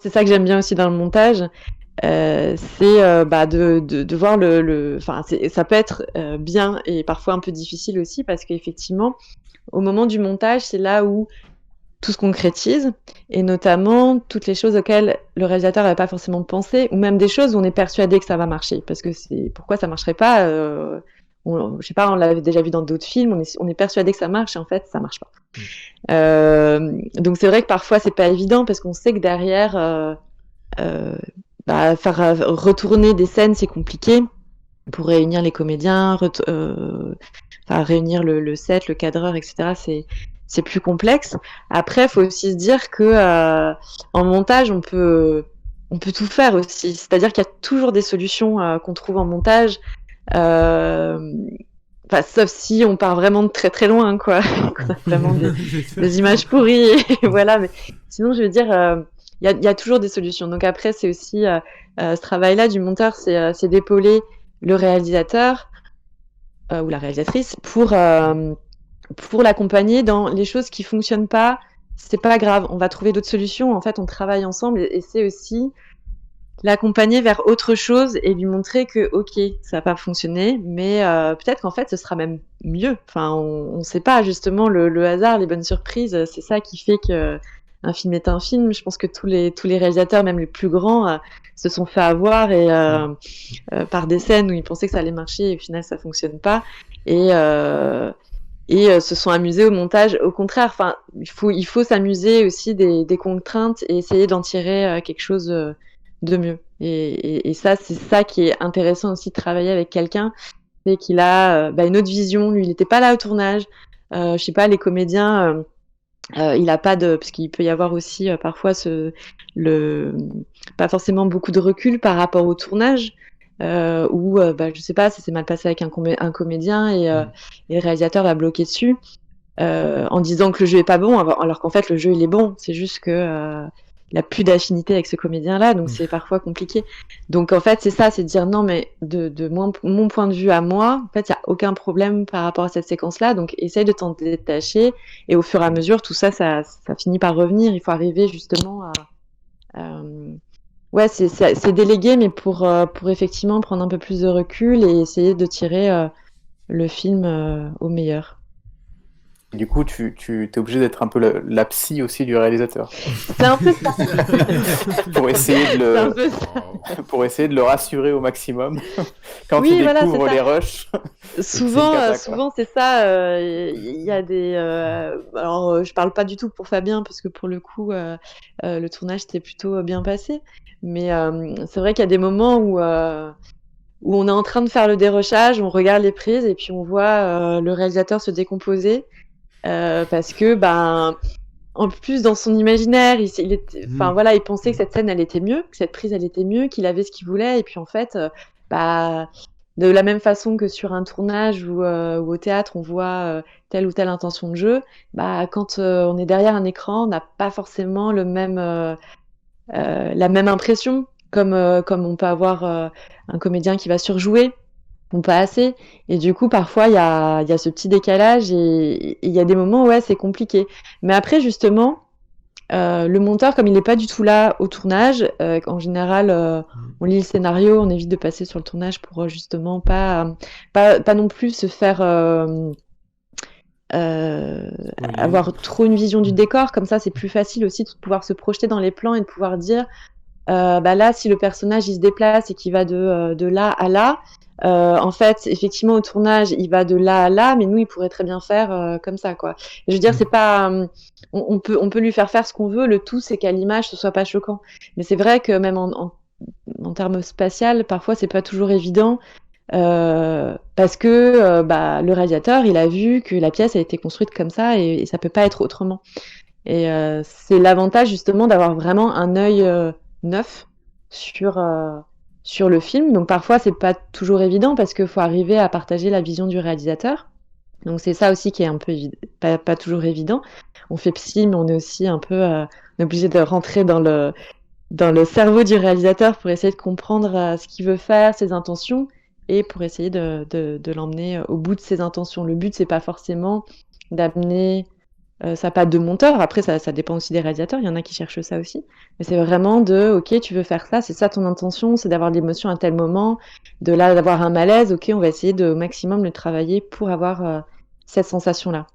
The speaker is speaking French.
c'est ça que j'aime bien aussi dans le montage, c'est de voir enfin, ça peut être bien et parfois un peu difficile aussi parce qu'effectivement, au moment du montage, c'est là où tout se concrétise et notamment toutes les choses auxquelles le réalisateur n'avait pas forcément pensé ou même des choses où on est persuadé que ça va marcher parce que pourquoi ça marcherait pas je sais pas, on l'avait déjà vu dans d'autres films, on est persuadé que ça marche et en fait ça marche pas. Donc c'est vrai que parfois c'est pas évident parce qu'on sait que derrière euh, faire retourner des scènes c'est compliqué pour réunir les comédiens, réunir le set, le cadreur, etc. C'est plus complexe. Après, il faut aussi se dire que en montage, on peut tout faire aussi. C'est-à-dire qu'il y a toujours des solutions qu'on trouve en montage. Euh, Sauf si on part vraiment de très très loin, quoi. Qu'on a vraiment C'est sûr. des images pourries. Et voilà. Mais sinon, je veux dire, il y a toujours des solutions. Donc après, c'est aussi ce travail-là du monteur, c'est d'épauler le réalisateur ou la réalisatrice pour l'accompagner dans les choses qui fonctionnent pas. C'est pas grave, on va trouver d'autres solutions. En fait, on travaille ensemble et c'est aussi l'accompagner vers autre chose et lui montrer que ok, ça n'a pas fonctionné, mais peut-être qu'en fait, ce sera même mieux. Enfin, on ne sait pas justement le hasard, les bonnes surprises. C'est ça qui fait que un film est un film. Je pense que tous les réalisateurs, même les plus grands, se sont fait avoir et par des scènes où ils pensaient que ça allait marcher et au final ça fonctionne pas. Et se sont amusés au montage. Au contraire, enfin, il faut s'amuser aussi des contraintes et essayer d'en tirer quelque chose de mieux. Et ça, c'est ça qui est intéressant aussi de travailler avec quelqu'un, c'est qu'il a une autre vision. Lui, il n'était pas là au tournage. Je sais pas, les comédiens, il a pas de, parce qu'il peut y avoir aussi parfois le, pas forcément beaucoup de recul par rapport au tournage. Ou je sais pas, ça s'est mal passé avec un comédien et le réalisateur va bloquer dessus en disant que le jeu est pas bon, alors qu'en fait le jeu il est bon. C'est juste que il a plus d'affinité avec ce comédien-là, donc c'est parfois compliqué. Donc en fait c'est ça, c'est de dire non mais de mon point de vue à moi, en fait il y a aucun problème par rapport à cette séquence-là, donc essaye de t'en détacher et au fur et à mesure tout ça ça finit par revenir. Il faut arriver justement à ouais c'est délégué mais pour effectivement prendre un peu plus de recul et essayer de tirer le film au meilleur. Du coup, tu es obligé d'être un peu la psy aussi du réalisateur C'est un peu ça. pour essayer de C'est un le, peu ça. pour essayer de le rassurer au maximum quand il Oui, voilà, c'est découvre ça. les rushs et que c'est une Souvent, cata, quoi. souvent c'est ça. Il y a des. Alors, je parle pas du tout pour Fabien parce que pour le coup, le tournage s'était plutôt bien passé. Mais c'est vrai qu'il y a des moments où on est en train de faire le dérochage, on regarde les prises et puis on voit le réalisateur se décomposer parce que en plus, dans son imaginaire, enfin voilà, il pensait que cette scène, elle était mieux, que cette prise, elle était mieux, qu'il avait ce qu'il voulait. Et puis en fait, bah, de la même façon que sur un tournage ou au théâtre, on voit telle ou telle intention de jeu, quand on est derrière un écran, on n'a pas forcément la même impression, comme on peut avoir un comédien qui va surjouer ou pas assez. Et du coup, parfois, il y a ce petit décalage et il y a des moments où ouais, c'est compliqué. Mais après, justement, le monteur, comme il n'est pas du tout là au tournage, en général, on lit le scénario, on évite de passer sur le tournage pour justement pas non plus se faire euh, Spoiler. avoir trop une vision du décor. Comme ça, c'est plus facile aussi de pouvoir se projeter dans les plans et de pouvoir dire là, si le personnage il se déplace et qu'il va de là à là, en fait, effectivement, au tournage, il va de là à là, mais nous, il pourrait très bien faire comme ça, quoi. Je veux dire, c'est pas, on peut lui faire ce qu'on veut. Le tout, c'est qu'à l'image, ce soit pas choquant. Mais c'est vrai que même en termes spatial, parfois, c'est pas toujours évident. Parce que le réalisateur, il a vu que la pièce a été construite comme ça et ça peut pas être autrement. Et c'est l'avantage justement d'avoir vraiment un œil neuf sur sur le film. Donc parfois c'est pas toujours évident parce qu'il faut arriver à partager la vision du réalisateur. Donc c'est ça aussi qui est un peu pas toujours évident. On fait psy, mais on est aussi un peu on est obligé de rentrer dans le cerveau du réalisateur pour essayer de comprendre ce qu'il veut faire, ses intentions, et pour essayer de l'emmener au bout de ses intentions. Le but c'est pas forcément d'amener sa patte de monteur. Après, ça dépend aussi des réalisateurs. Il y en a qui cherchent ça aussi. Mais c'est vraiment de, OK, tu veux faire ça, c'est ça ton intention, c'est d'avoir de l'émotion à tel moment, de là, d'avoir un malaise. OK, on va essayer de au maximum le travailler pour avoir cette sensation-là.